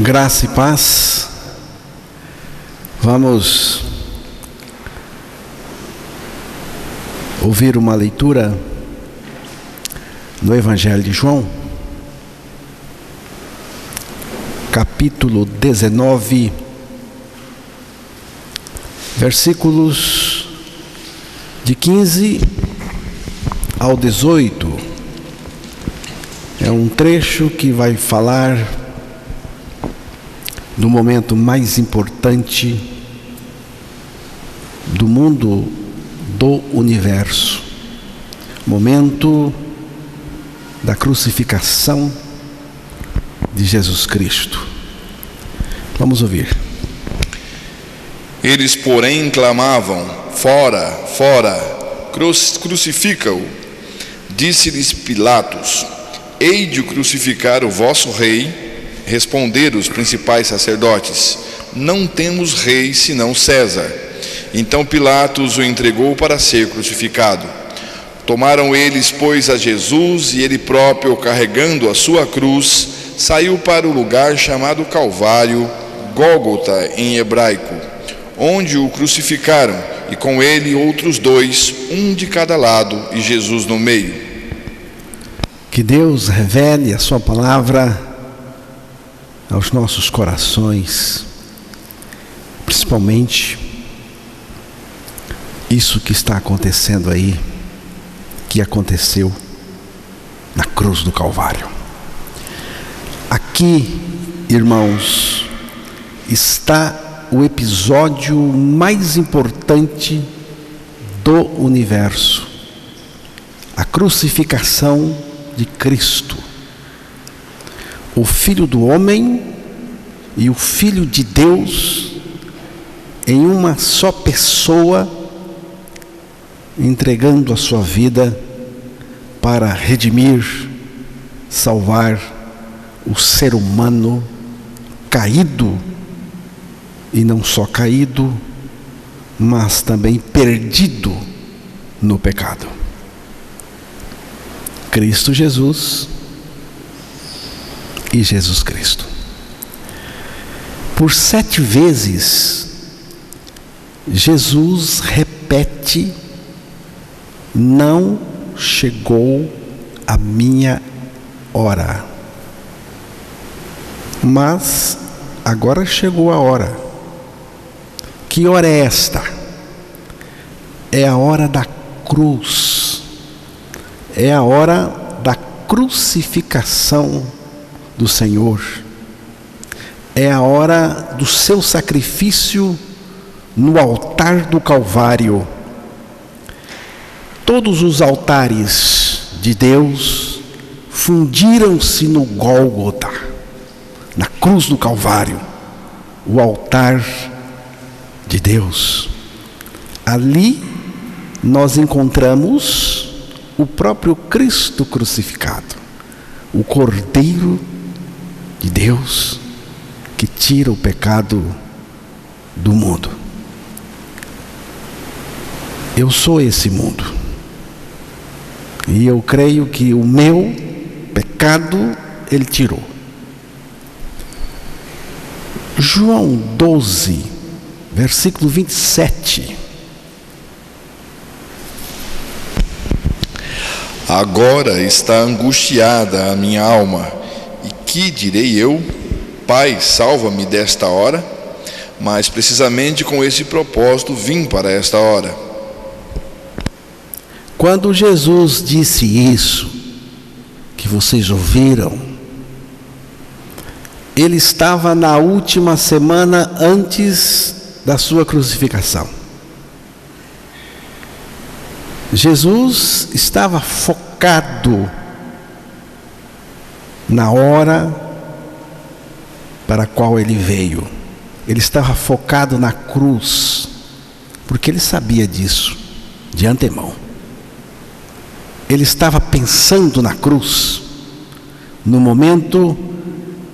Graça e paz. Vamos ouvir uma leitura no Evangelho de João, capítulo 19, versículos de 15 ao 18. É um trecho que vai falar do momento mais importante do mundo, do universo, momento da crucificação de Jesus Cristo. Vamos ouvir. Eles, porém, clamavam: fora, fora, crucifica-o. Disse-lhes Pilatos: hei de crucificar o vosso rei? Responderam os principais sacerdotes: não temos rei senão César. Então Pilatos o entregou para ser crucificado. Tomaram eles, pois, a Jesus, e ele próprio, carregando a sua cruz, saiu para o lugar chamado Calvário, Gólgota em hebraico, onde o crucificaram, e com ele outros dois, um de cada lado, e Jesus no meio. Que Deus revele a sua palavra aos nossos corações, principalmente isso que está acontecendo aí, que aconteceu na cruz do Calvário. Aqui, irmãos, está o episódio mais importante do universo: a crucificação de Cristo, o Filho do homem e o Filho de Deus, em uma só pessoa, entregando a sua vida para redimir, salvar o ser humano caído, e não só caído, mas também perdido no pecado. Cristo Jesus e Jesus Cristo. Por 7 vezes, Jesus repete: não chegou a minha hora. Mas agora chegou a hora. Que hora é esta? É a hora da cruz. É a hora da crucificação do Senhor. É a hora do seu sacrifício no altar do Calvário. Todos os altares de Deus fundiram-se no Gólgota, na cruz do Calvário, o altar de Deus. Ali nós encontramos o próprio Cristo crucificado, o Cordeiro de Deus que tira o pecado do mundo. Eu sou esse mundo, e eu creio que o meu pecado Ele tirou. João 12, versículo 27. Agora está angustiada a minha alma, e que direi eu? Pai, salva-me desta hora. Mas precisamente com esse propósito vim para esta hora. Quando Jesus disse isso, que vocês ouviram, Ele estava na última semana antes da sua crucificação. Jesus estava focado na hora para a qual Ele veio. Ele estava focado na cruz, porque Ele sabia disso de antemão. Ele estava pensando na cruz, no momento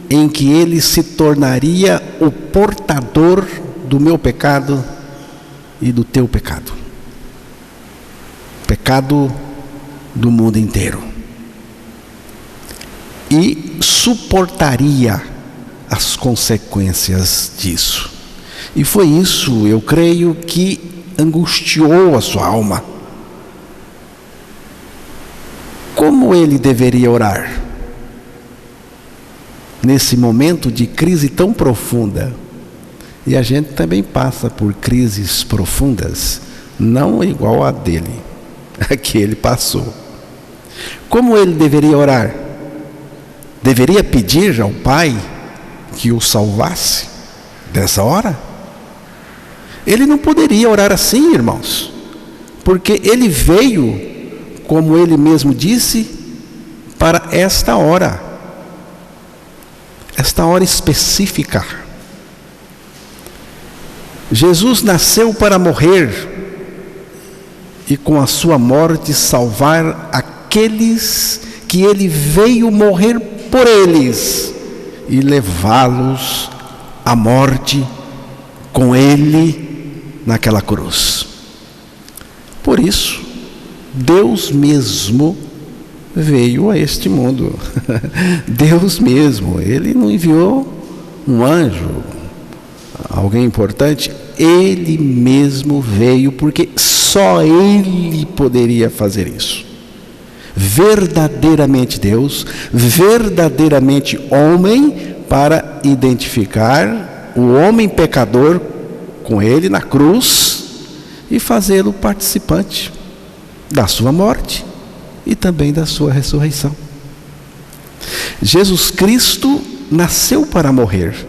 em que Ele se tornaria o portador do meu pecado e do teu pecado. Pecado do mundo inteiro. E suportaria as consequências disso. E foi isso, eu creio, que angustiou a sua alma. Como ele deveria orar nesse momento de crise tão profunda? E a gente também passa por crises profundas, não igual a dele, a que ele passou. Como ele deveria orar? Deveria pedir ao Pai que o salvasse dessa hora? Ele não poderia orar assim, irmãos, porque ele veio, como ele mesmo disse, para esta hora específica. Jesus nasceu para morrer e com a sua morte salvar aqueles que ele veio morrer por eles e levá-los à morte com ele naquela cruz. Por isso, Deus mesmo veio a este mundo. Deus mesmo, ele não enviou um anjo, alguém importante, ele mesmo veio, porque só ele poderia fazer isso. Verdadeiramente Deus, verdadeiramente homem, para identificar o homem pecador com ele na cruz e fazê-lo participante da sua morte e também da sua ressurreição. Jesus Cristo nasceu para morrer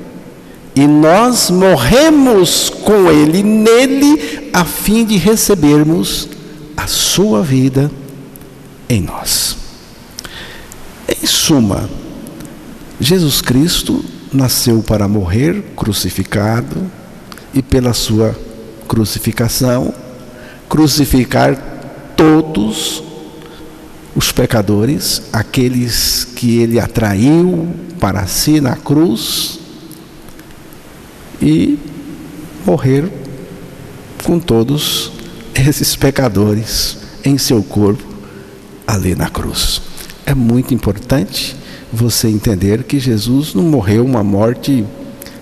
e nós morremos com ele, nele, a fim de recebermos a sua vida em nós. Em suma, Jesus Cristo nasceu para morrer crucificado e pela sua crucificação crucificar todos os pecadores, aqueles que ele atraiu para si na cruz, e morrer com todos esses pecadores em seu corpo ali na cruz. É muito importante você entender que Jesus não morreu uma morte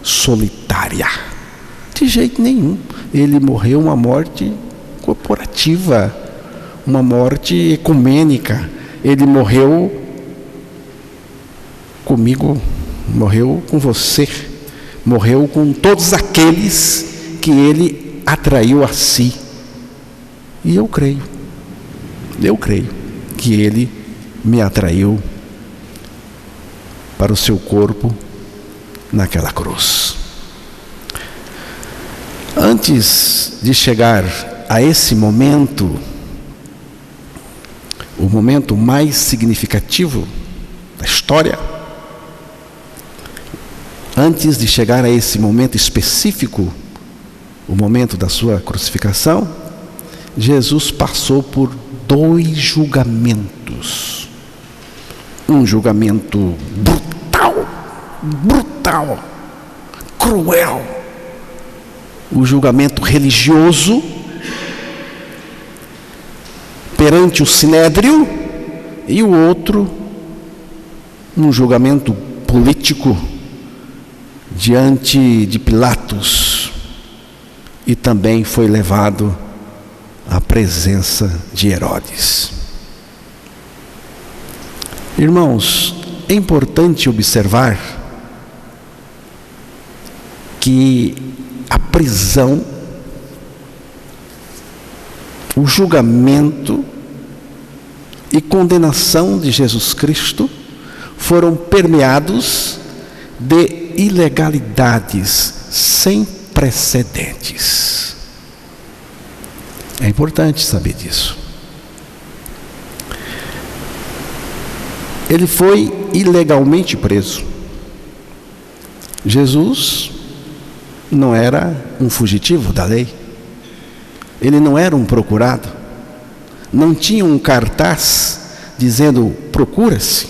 solitária, de jeito nenhum. Ele morreu uma morte corporativa, uma morte ecumênica. Ele morreu comigo, morreu com você, morreu com todos aqueles que ele atraiu a si. E eu creio que ele me atraiu para o seu corpo naquela cruz. Antes de chegar a esse momento, o momento mais significativo da história, antes de chegar a esse momento específico, o momento da sua crucificação, Jesus passou por 2 julgamentos. Um julgamento brutal, cruel. O julgamento religioso perante o sinédrio, e o outro, um julgamento político diante de Pilatos, e também foi levado à presença de Herodes. Irmãos, é importante observar que a prisão, o julgamento e condenação de Jesus Cristo foram permeados de ilegalidades sem precedentes. É importante saber disso. Ele foi ilegalmente preso. Jesus não era um fugitivo da lei. Ele não era um procurado. Não tinha um cartaz dizendo procura-se.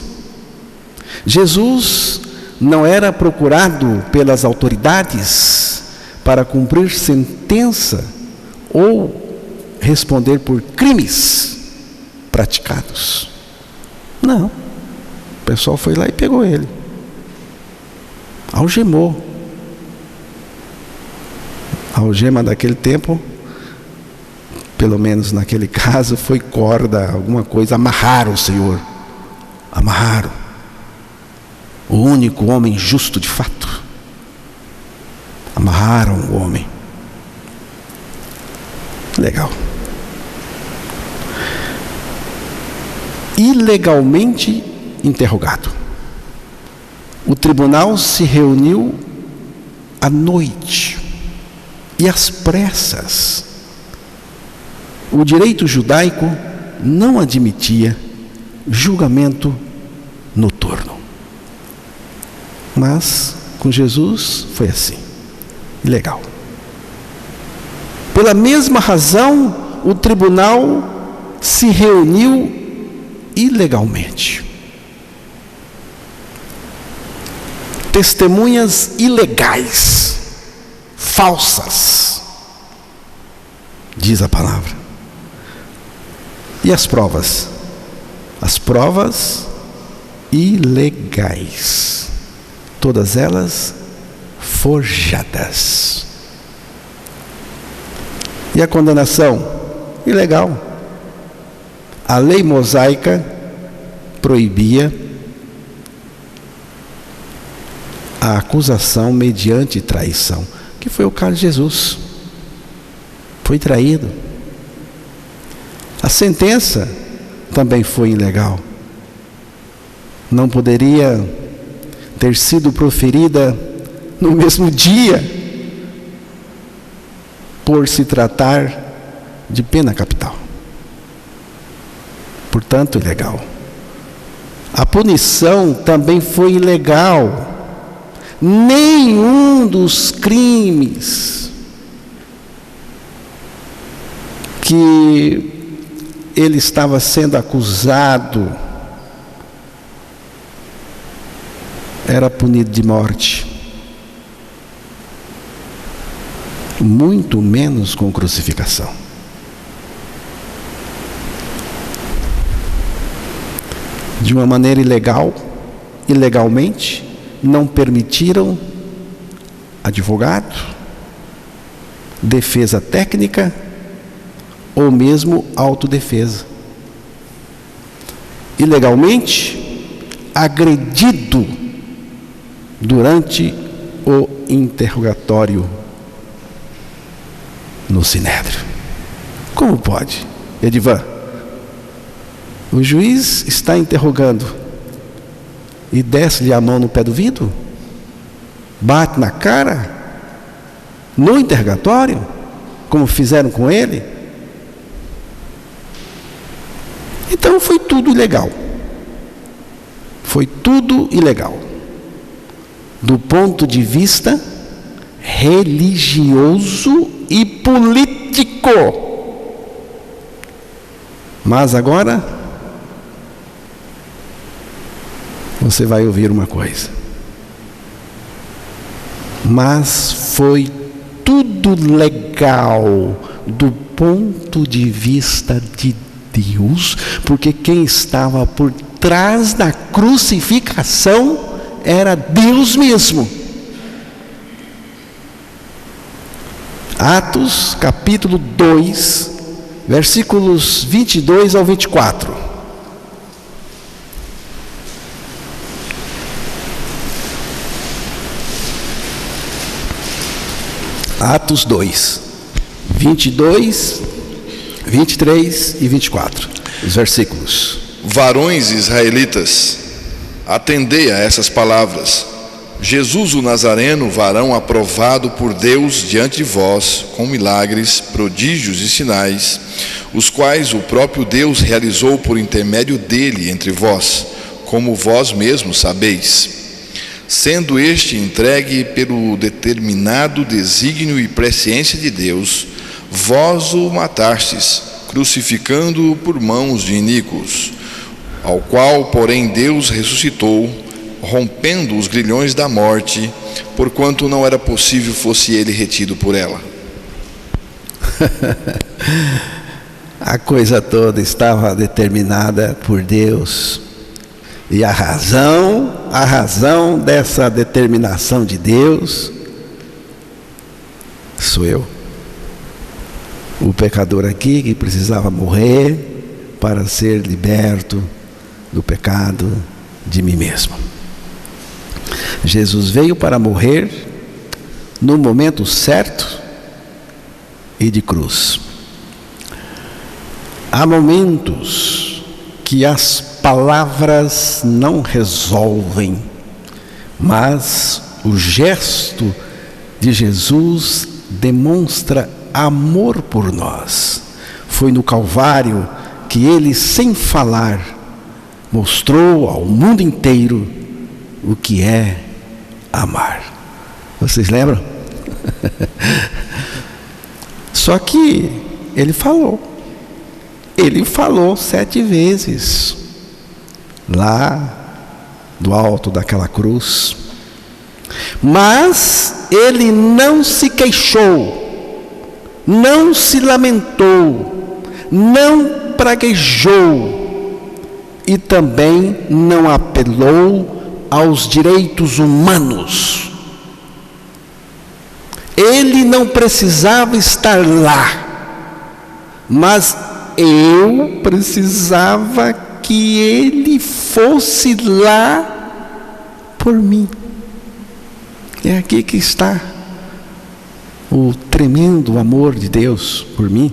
Jesus não era procurado pelas autoridades para cumprir sentença ou responder por crimes praticados. Não. O pessoal foi lá e pegou ele. algemou. A algema daquele tempo, pelo menos naquele caso, foi corda, alguma coisa. Amarraram o Senhor. Amarraram. O único homem justo de fato. Amarraram o homem. Legal. Ilegalmente interrogado. O tribunal se reuniu à noite e às pressas. O direito judaico não admitia julgamento noturno. Mas com Jesus foi assim. Ilegal. Pela mesma razão, o tribunal se reuniu ilegalmente. Testemunhas ilegais, falsas, diz a palavra. E as provas? As provas ilegais, todas elas forjadas. E a condenação? Ilegal. A lei mosaica proibia a acusação mediante traição, que foi o caso de Jesus. Foi traído. A sentença também foi ilegal. Não poderia ter sido proferida no mesmo dia, por se tratar de pena capital. Portanto, ilegal. A punição também foi ilegal. Nenhum dos crimes que ele estava sendo acusado era punido de morte. Muito menos com crucificação. De uma maneira ilegal, ilegalmente, não permitiram advogado, defesa técnica ou mesmo autodefesa. Ilegalmente, agredido durante o interrogatório no Sinédrio. Como pode? Edivan, o juiz está interrogando e desce-lhe a mão no pé do vidro? Bate na cara? No interrogatório? Como fizeram com ele? Então foi tudo ilegal. Foi tudo ilegal. Do ponto de vista religioso e político. Mas agora você vai ouvir uma coisa. Mas foi tudo legal do ponto de vista de Deus, porque quem estava por trás da crucificação era Deus mesmo. Atos capítulo 2, versículos 22 ao 24. Atos 2, 22, 23 e 24. Os versículos. Varões israelitas, atendei a essas palavras. Jesus o Nazareno, varão aprovado por Deus diante de vós, com milagres, prodígios e sinais, os quais o próprio Deus realizou por intermédio dele entre vós, como vós mesmos sabeis. Sendo este entregue pelo determinado desígnio e presciência de Deus, vós o matastes, crucificando-o por mãos de iníquos, ao qual, porém, Deus ressuscitou, rompendo os grilhões da morte, porquanto não era possível fosse ele retido por ela. A coisa toda estava determinada por Deus, e a razão a razão dessa determinação de Deus sou eu, o pecador aqui que precisava morrer para ser liberto do pecado de mim mesmo. Jesus veio para morrer no momento certo e de cruz. Há momentos que as palavras não resolvem, mas o gesto de Jesus demonstra amor por nós. Foi no Calvário que ele, sem falar, mostrou ao mundo inteiro o que é amar. Vocês lembram? Só que ele falou 7 vezes lá do alto daquela cruz, mas ele não se queixou, não se lamentou, não praguejou e também não apelou aos direitos humanos. Ele não precisava estar lá, mas eu precisava que ele fosse lá por mim. É aqui que está o tremendo amor de Deus por mim.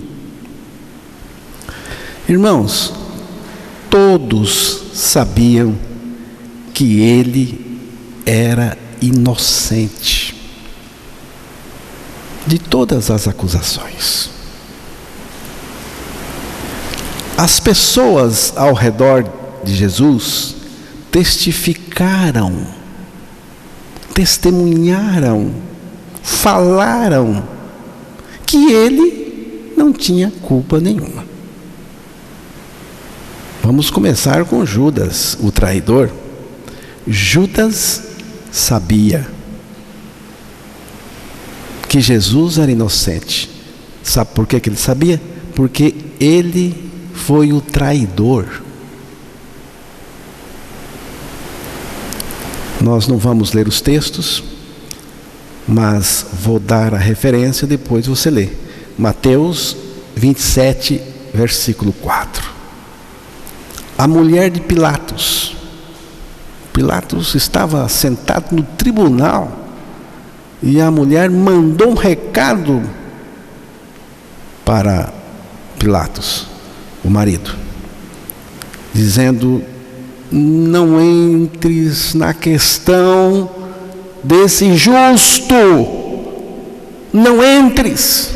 Irmãos, todos sabiam que ele era inocente de todas as acusações. As pessoas ao redor de Jesus testificaram, testemunharam, falaram que ele não tinha culpa nenhuma. Vamos começar com Judas, o traidor. Judas sabia que Jesus era inocente. Sabe por que ele sabia? Porque ele foi o traidor. Nós não vamos ler os textos, mas vou dar a referência, depois você lê. Mateus 27, versículo 4. A mulher de Pilatos. Pilatos estava sentado no tribunal e a mulher mandou um recado para Pilatos, o marido, dizendo: não entres na questão desse justo, não entres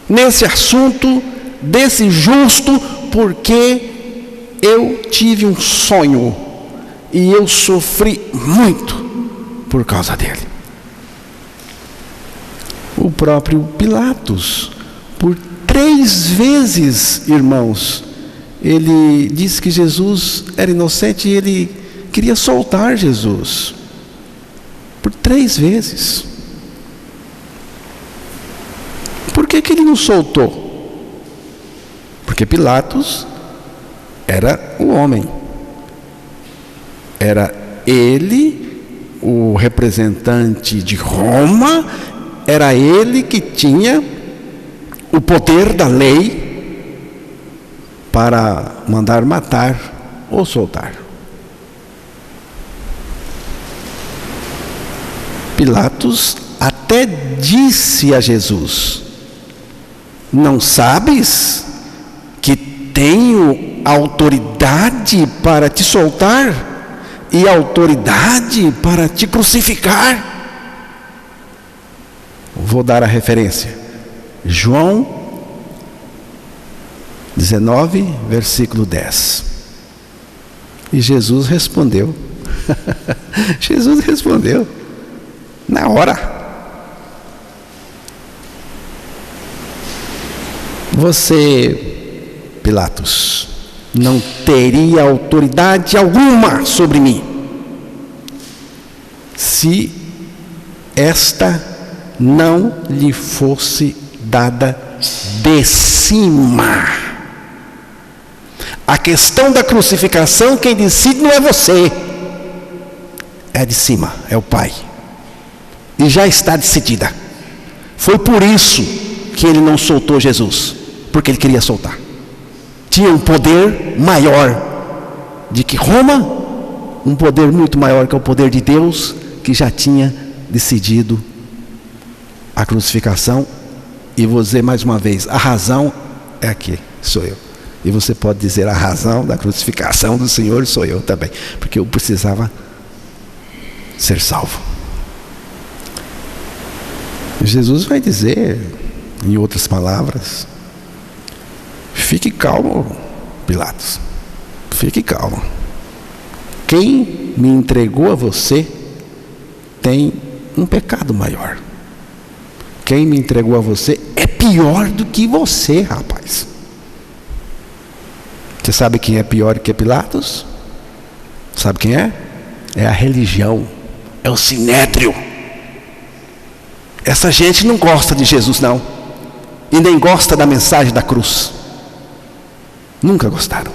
nesse assunto desse justo, porque eu tive um sonho e eu sofri muito por causa dele. O próprio Pilatos, por 3 vezes, irmãos, ele disse que Jesus era inocente e ele queria soltar Jesus. Por 3 vezes. Por que ele não soltou? Porque Pilatos era o homem. Era ele, o representante de Roma, era ele que tinha o poder da lei para mandar matar ou soltar. Pilatos até disse a Jesus: não sabes que tenho autoridade para te soltar e autoridade para te crucificar? Vou dar a referência. João 19, versículo 10. E Jesus respondeu. Jesus respondeu na hora: você, Pilatos, não teria autoridade alguma sobre mim se esta não lhe fosse dada de cima. A questão da crucificação, quem decide não é você, é de cima, é o Pai. E já está decidida. Foi por isso que ele não soltou Jesus, porque ele queria soltar. Tinha um poder maior de que Roma, um poder muito maior que o poder de Deus, que já tinha decidido a crucificação. E vou dizer mais uma vez, a razão é aqui, sou eu. E você pode dizer, a razão da crucificação do Senhor sou eu também, porque eu precisava ser salvo. Jesus vai dizer, em outras palavras, fique calmo, Pilatos, fique calmo. Quem me entregou a você tem um pecado maior. Quem me entregou a você é pior do que você, rapaz. Você sabe quem é pior que Pilatos? Sabe quem é? É a religião, é o sinédrio. Essa gente não gosta de Jesus, não, e nem gosta da mensagem da cruz. Nunca gostaram.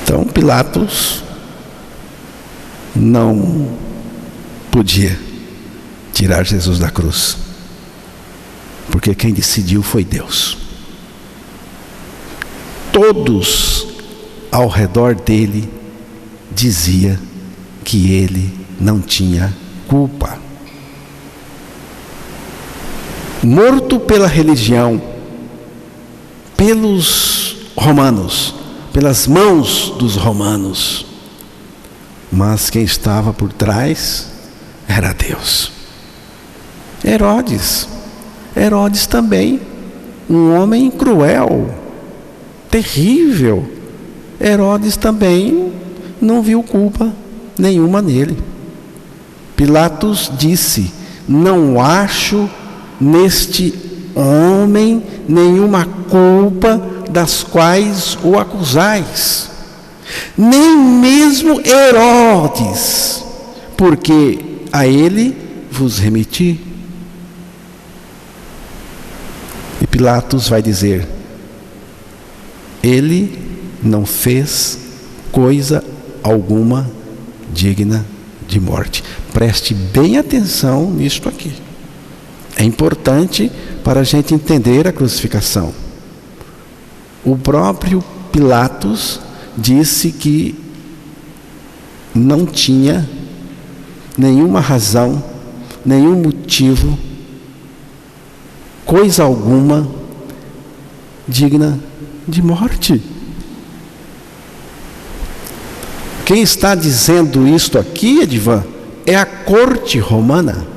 Então Pilatos não podia tirar Jesus da cruz, porque quem decidiu foi Deus. Todos ao redor dele dizia que ele não tinha culpa. Morto pela religião, pelos romanos, pelas mãos dos romanos, mas quem estava por trás era Deus. Herodes também, um homem cruel, terrível. Herodes também não viu culpa nenhuma nele. Pilatos disse: não acho neste homem nenhuma culpa das quais o acusais, nem mesmo Herodes, porque a ele vos remeti. E Pilatos vai dizer: ele não fez coisa alguma digna de morte. Preste bem atenção nisto aqui. É importante para a gente entender a crucificação. O próprio Pilatos disse que não tinha nenhuma razão, nenhum motivo, coisa alguma digna de morte. Quem está dizendo isto aqui, Edivan, é a corte romana.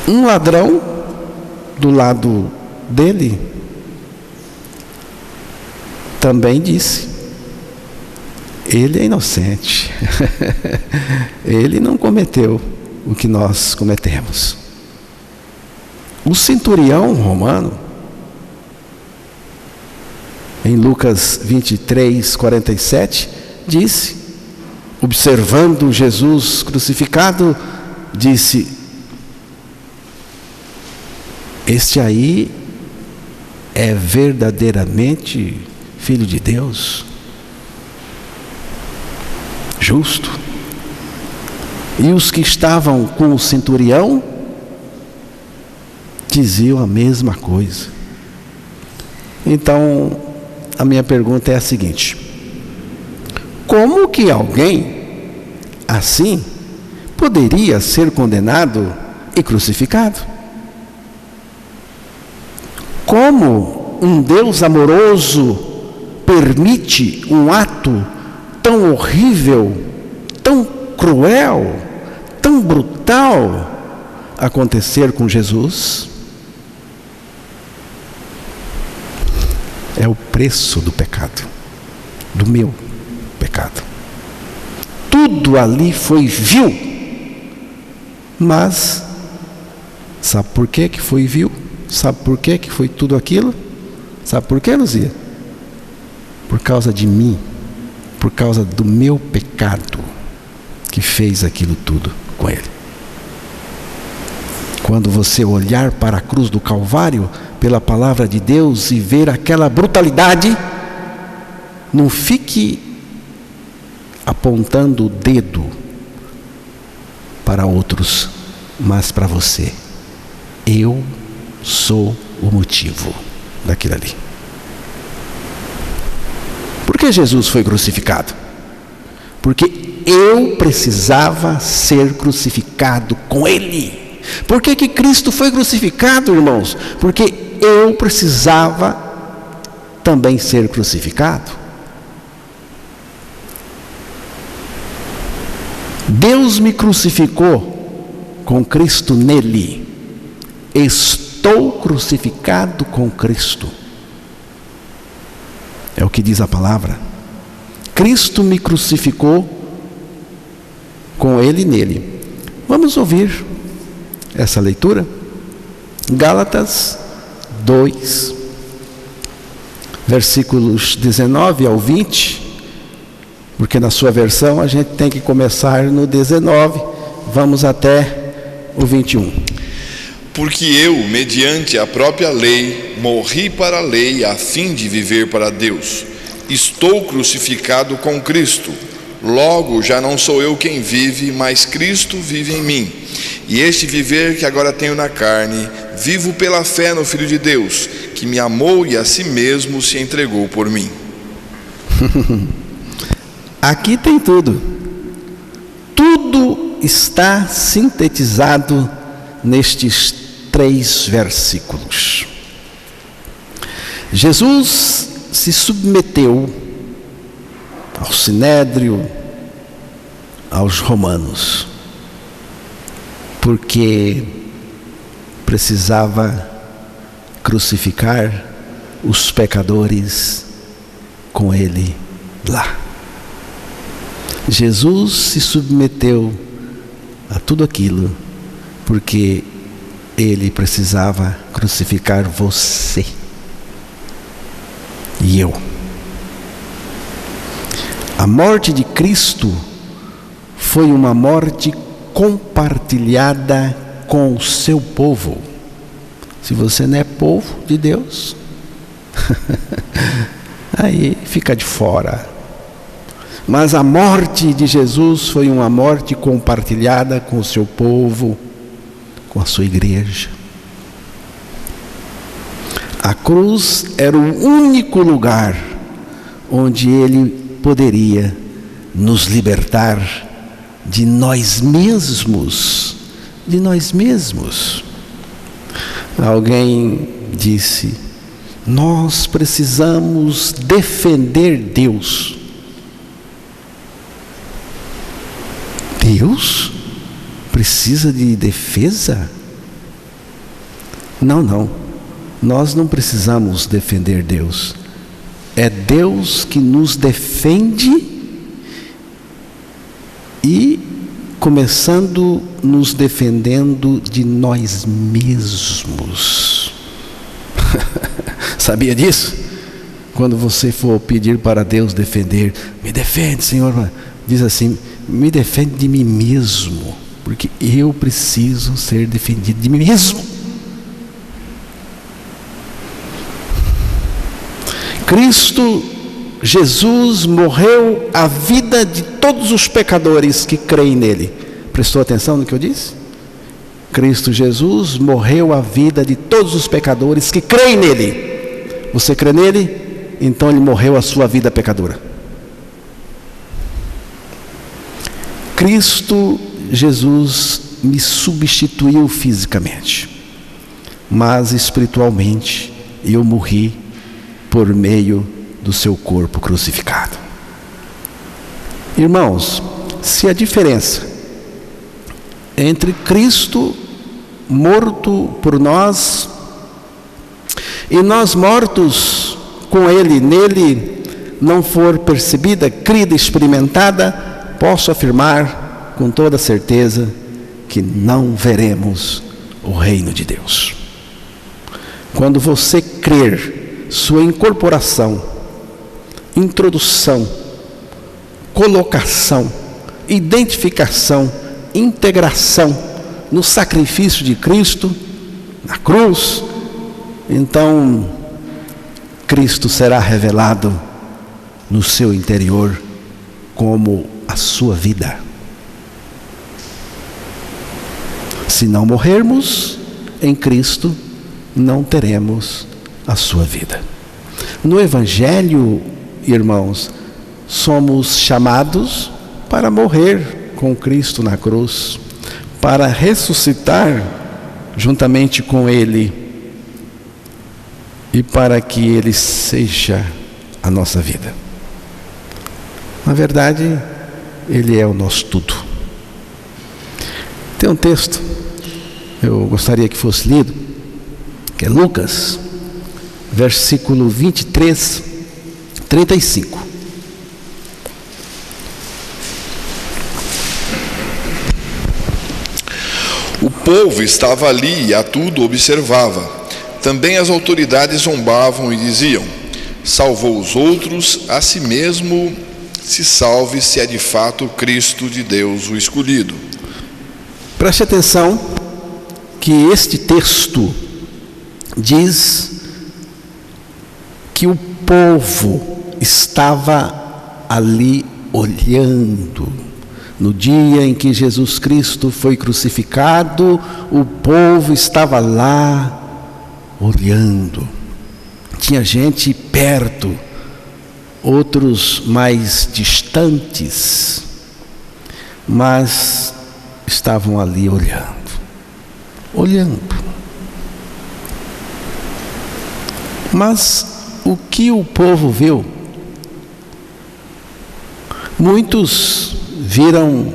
Um ladrão do lado dele também disse: ele é inocente. Ele não cometeu o que nós cometemos. O centurião romano, em Lucas 23, 47, disse, observando Jesus crucificado, disse: este aí é verdadeiramente Filho de Deus, justo. E os que estavam com o centurião diziam a mesma coisa. Então, a minha pergunta é a seguinte: como que alguém assim poderia ser condenado e crucificado? Como um Deus amoroso permite um ato tão horrível, tão cruel, tão brutal acontecer com Jesus? É o preço do pecado, do meu pecado. Tudo ali foi vil, mas sabe por que foi vil? Sabe por que foi tudo aquilo? Sabe por que, Luzia? Por causa de mim, por causa do meu pecado, que fez aquilo tudo com ele. Quando você olhar para a cruz do Calvário, pela palavra de Deus e ver aquela brutalidade, não fique apontando o dedo para outros, mas para você. Eu sou o motivo daquilo ali. Por que Jesus foi crucificado? Porque eu precisava ser crucificado com Ele. Por que que Cristo foi crucificado, irmãos? Porque eu precisava também ser crucificado. Deus me crucificou com Cristo nele. Estou crucificado com Cristo. É o que diz a palavra. Cristo me crucificou com Ele nele. Vamos ouvir essa leitura? Gálatas 2, versículos 19 ao 20, porque na sua versão a gente tem que começar no 19, vamos até o 21. Porque eu, mediante a própria lei, morri para a lei a fim de viver para Deus. Estou crucificado com Cristo. Logo, já não sou eu quem vive, mas Cristo vive em mim. E este viver que agora tenho na carne, vivo pela fé no Filho de Deus, que me amou e a si mesmo se entregou por mim. Aqui tem tudo. Tudo está sintetizado nestes 3 versículos. Jesus se submeteu ao sinédrio, aos romanos, porque precisava crucificar os pecadores com Ele lá. Jesus se submeteu a tudo aquilo porque Ele precisava crucificar você e eu. A morte de Cristo foi uma morte compartilhada com o seu povo. Se você não é povo de Deus, aí fica de fora. Mas a morte de Jesus foi uma morte compartilhada com o seu povo, com a sua igreja. A cruz era o único lugar onde Ele poderia nos libertar de nós mesmos. De nós mesmos. Alguém disse: nós precisamos defender Deus. Deus precisa de defesa? Não. Nós não precisamos defender Deus. É Deus que nos defende, e começando nos defendendo de nós mesmos. Sabia disso? Quando você for pedir para Deus defender, me defende, Senhor, diz assim: me defende de mim mesmo, porque eu preciso ser defendido de mim mesmo. Cristo Jesus morreu a vida de todos os pecadores que creem nele. Prestou atenção no que eu disse? Cristo Jesus morreu a vida de todos os pecadores que creem nele. Você crê nele? Então ele morreu a sua vida pecadora. Cristo Jesus me substituiu fisicamente, mas espiritualmente eu morri por meio do seu corpo crucificado. Irmãos, se a diferença entre Cristo morto por nós e nós mortos com Ele, nele, não for percebida, crida, experimentada, posso afirmar com toda certeza que não veremos o reino de Deus. Quando você crer, sua incorporação, introdução, colocação, identificação, integração no sacrifício de Cristo, na cruz, então Cristo será revelado no seu interior como a sua vida. Se não morrermos em Cristo, não teremos a sua vida. No Evangelho, irmãos, somos chamados para morrer com Cristo na cruz, para ressuscitar juntamente com Ele e para que Ele seja a nossa vida. Na verdade, Ele é o nosso tudo. Tem um texto, eu gostaria que fosse lido, que é Lucas, versículo 23, 35. O povo estava ali e a tudo observava. Também as autoridades zombavam e diziam: salvou os outros, a si mesmo se salve, se é de fato o Cristo de Deus, o escolhido. Preste atenção que este texto diz que o povo estava ali olhando. No dia em que Jesus Cristo foi crucificado, o povo estava lá olhando. Tinha gente perto, outros mais distantes, mas estavam ali olhando. Mas o que o povo viu? Muitos viram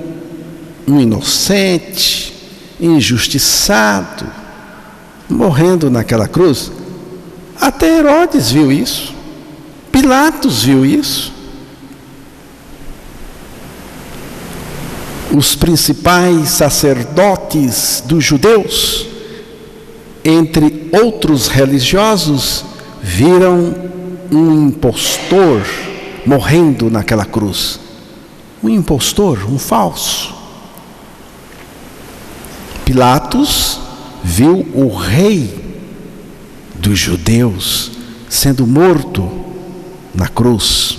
um inocente, injustiçado, morrendo naquela cruz. Até Herodes viu isso. Pilatos viu isso. Os principais sacerdotes dos judeus, entre outros religiosos, viram um impostor morrendo naquela cruz. Um impostor, um falso. Pilatos viu o rei dos judeus sendo morto na cruz,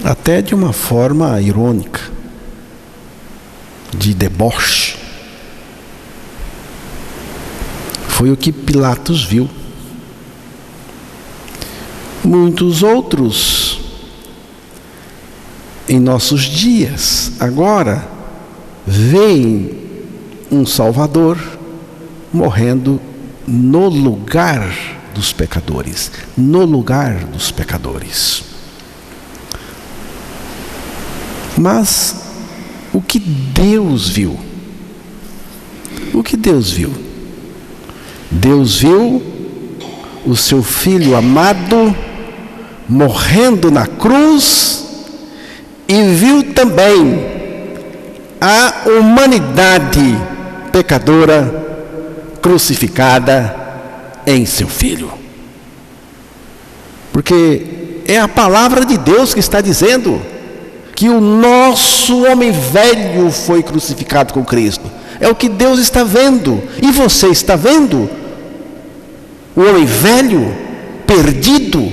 até de uma forma irônica, de deboche. Foi o que Pilatos viu. Muitos outros, em nossos dias, agora, veem um Salvador morrendo no lugar dos pecadores. No lugar dos pecadores. Mas o que Deus viu? O que Deus viu? Deus viu o seu Filho amado morrendo na cruz e viu também a humanidade pecadora crucificada em seu Filho. Porque é a palavra de Deus que está dizendo que o nosso homem velho foi crucificado com Cristo. É o que Deus está vendo. E você está vendo o homem velho, perdido,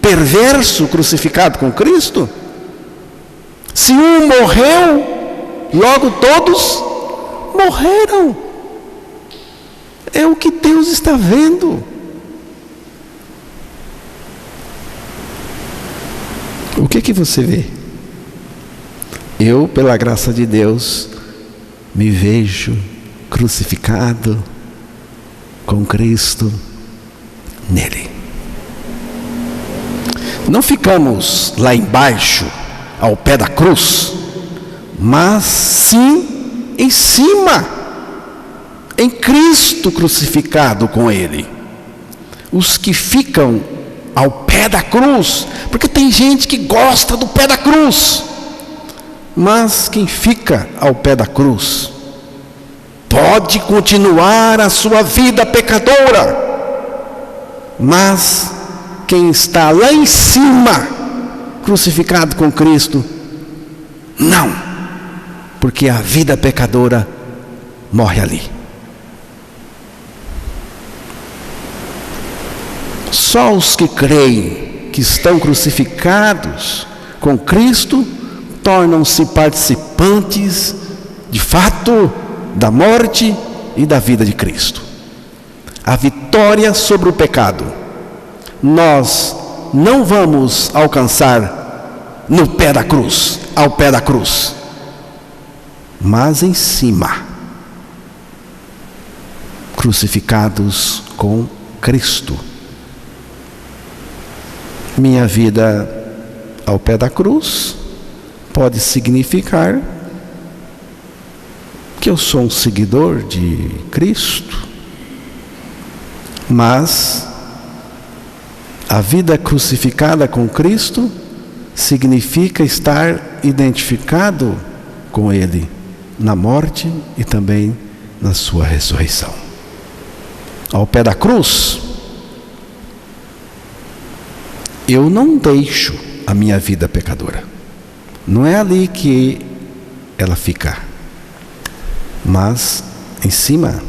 perverso, crucificado com Cristo? Se um morreu, logo todos morreram. É o que Deus está vendo. O que você vê? Eu, pela graça de Deus, me vejo crucificado com Cristo nele. Não ficamos lá embaixo, ao pé da cruz, mas sim em cima, em Cristo crucificado com Ele. Os que ficam ao pé da cruz, porque tem gente que gosta do pé da cruz, mas quem fica ao pé da cruz pode continuar a sua vida pecadora, mas quem está lá em cima, crucificado com Cristo, não, porque a vida pecadora morre ali. Só os que creem que estão crucificados com Cristo tornam-se participantes, de fato, da morte e da vida de Cristo. A vitória sobre o pecado nós não vamos alcançar no pé da cruz, ao pé da cruz, mas em cima, crucificados com Cristo. Minha vida ao pé da cruz pode significar que eu sou um seguidor de Cristo, mas a vida crucificada com Cristo significa estar identificado com Ele na morte e também na sua ressurreição. Ao pé da cruz, eu não deixo a minha vida pecadora. Não é ali que ela fica, mas em cima,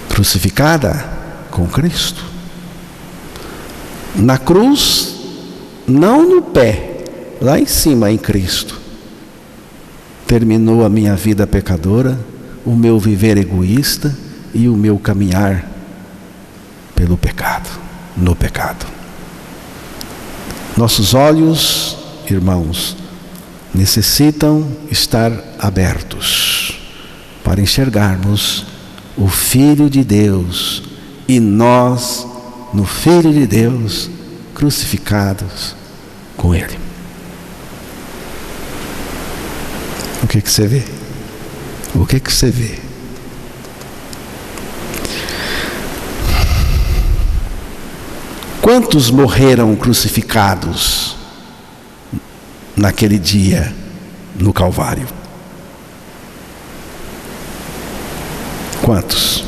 crucificada com Cristo. Na cruz, não no pé, lá em cima em Cristo. Terminou a minha vida pecadora, o meu viver egoísta e o meu caminhar pelo pecado, no pecado. Nossos olhos, irmãos, necessitam estar abertos para enxergarmos o Filho de Deus e nós no Filho de Deus crucificados com Ele. O que você vê? O que você vê? Quantos morreram crucificados naquele dia no Calvário? Quantos?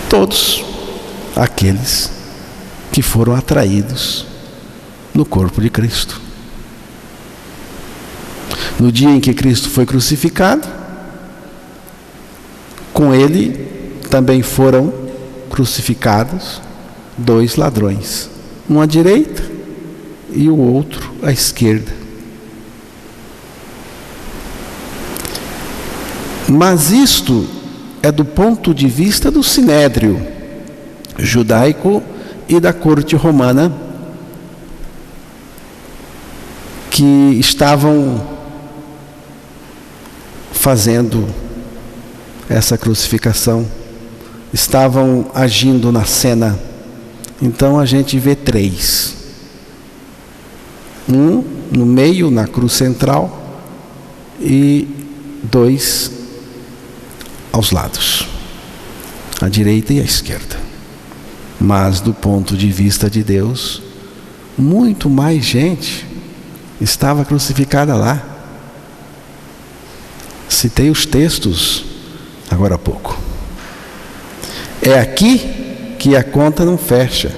Todos aqueles que foram atraídos no corpo de Cristo. No dia em que Cristo foi crucificado, com Ele também foram crucificados 2 ladrões, um à direita e o outro à esquerda. Mas isto é do ponto de vista do sinédrio judaico e da corte romana, que estavam fazendo essa crucificação, estavam agindo na cena. Então a gente vê 3. Um no meio, na cruz central, e 2 aos lados, à direita e à esquerda. Mas do ponto de vista de Deus, muito mais gente estava crucificada lá. Citei os textos agora há pouco. É aqui que a conta não fecha,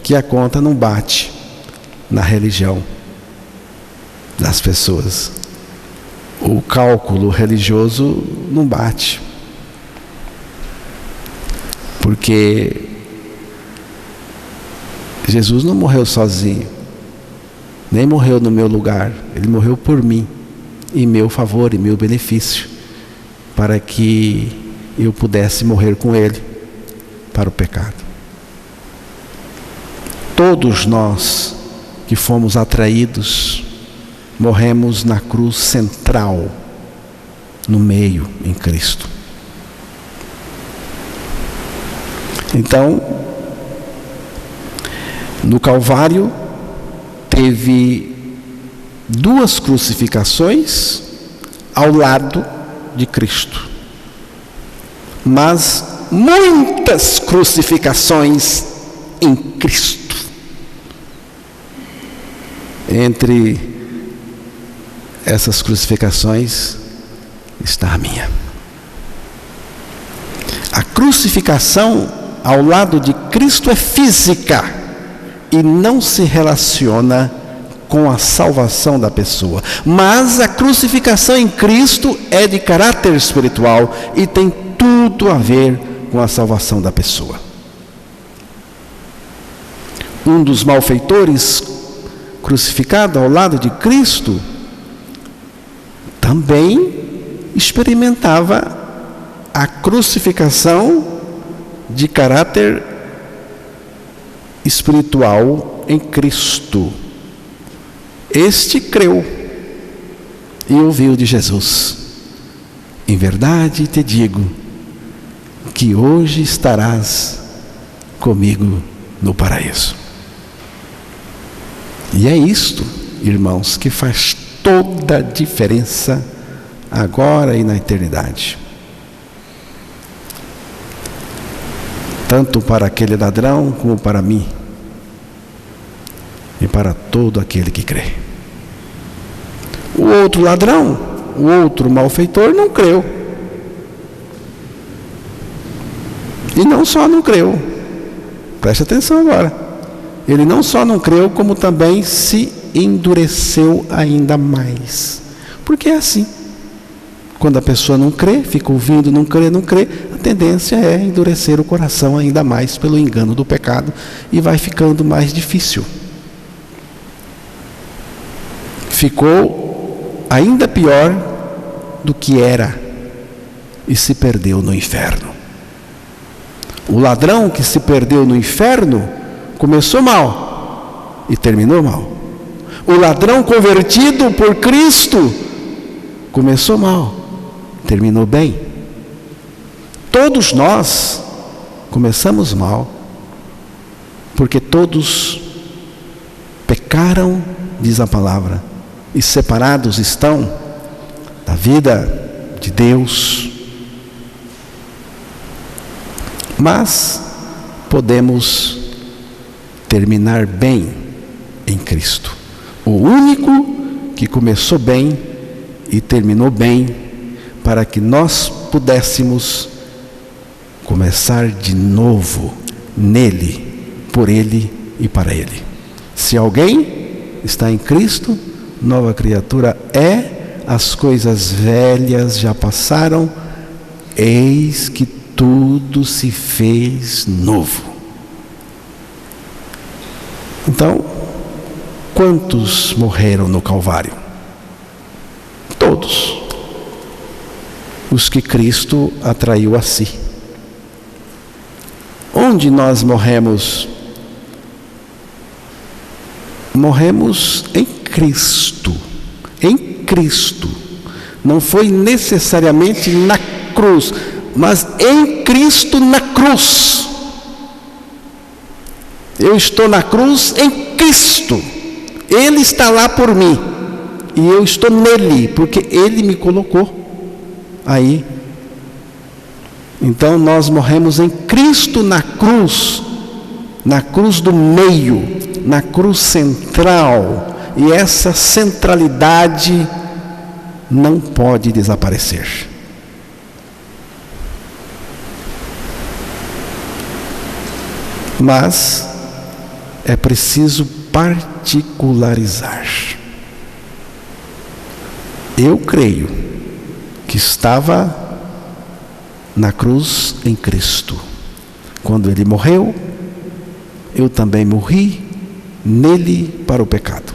que a conta não bate na religião das pessoas. O cálculo religioso não bate. Porque Jesus não morreu sozinho, nem morreu no meu lugar. Ele morreu por mim, em meu favor, em meu benefício, para que eu pudesse morrer com Ele para o pecado. Todos nós que fomos atraídos, morremos na cruz central, no meio, em Cristo. Então, no Calvário, teve 2 crucificações ao lado de Cristo, mas muitas crucificações em Cristo. Entre essas crucificações está a minha. A crucificação ao lado de Cristo é física e não se relaciona com a salvação da pessoa. Mas a crucificação em Cristo é de caráter espiritual e tem tudo a ver com a salvação da pessoa. Um dos malfeitores crucificado ao lado de Cristo também experimentava a crucificação de caráter espiritual em Cristo. Este creu e ouviu de Jesus: em verdade te digo que hoje estarás comigo no paraíso. E é isto, irmãos, que faz toda a diferença agora e na eternidade. Tanto para aquele ladrão como para mim e para todo aquele que crê. O outro ladrão, o outro malfeitor não creu. E não só não creu, preste atenção agora, ele não só não creu, como também se endureceu ainda mais. Porque é assim, quando a pessoa não crê, fica ouvindo, não crê, a tendência é endurecer o coração ainda mais pelo engano do pecado, e vai ficando mais difícil. Ficou ainda pior do que era e se perdeu no inferno. O ladrão que se perdeu no inferno começou mal e terminou mal. O ladrão convertido por Cristo começou mal, terminou bem. Todos nós começamos mal, porque todos pecaram, diz a palavra, e separados estão da vida de Deus. Mas podemos terminar bem em Cristo, o único que começou bem e terminou bem, para que nós pudéssemos começar de novo nele, por ele e para ele. Se alguém está em Cristo, nova criatura é, as coisas velhas já passaram, eis que tudo se fez novo. Então, quantos morreram no Calvário? Todos. Os que Cristo atraiu a si. Onde nós morremos? Morremos em Cristo. Em Cristo. Não foi necessariamente na cruz, mas em Cristo na cruz. Eu estou na cruz em Cristo. Ele está lá por mim. E eu estou nele, porque Ele me colocou aí. Então nós morremos em Cristo na cruz do meio, na cruz central. E essa centralidade não pode desaparecer. Mas é preciso particularizar. Eu creio que estava na cruz em Cristo. Quando Ele morreu, eu também morri nele para o pecado.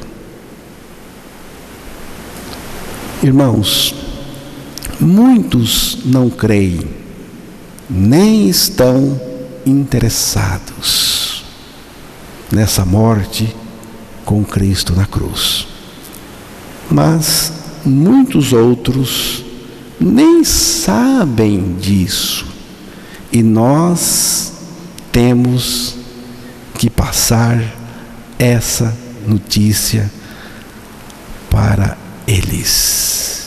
Irmãos, muitos não creem, nem estão interessados nessa morte com Cristo na cruz. Mas muitos outros nem sabem disso. E nós temos que passar essa notícia para eles.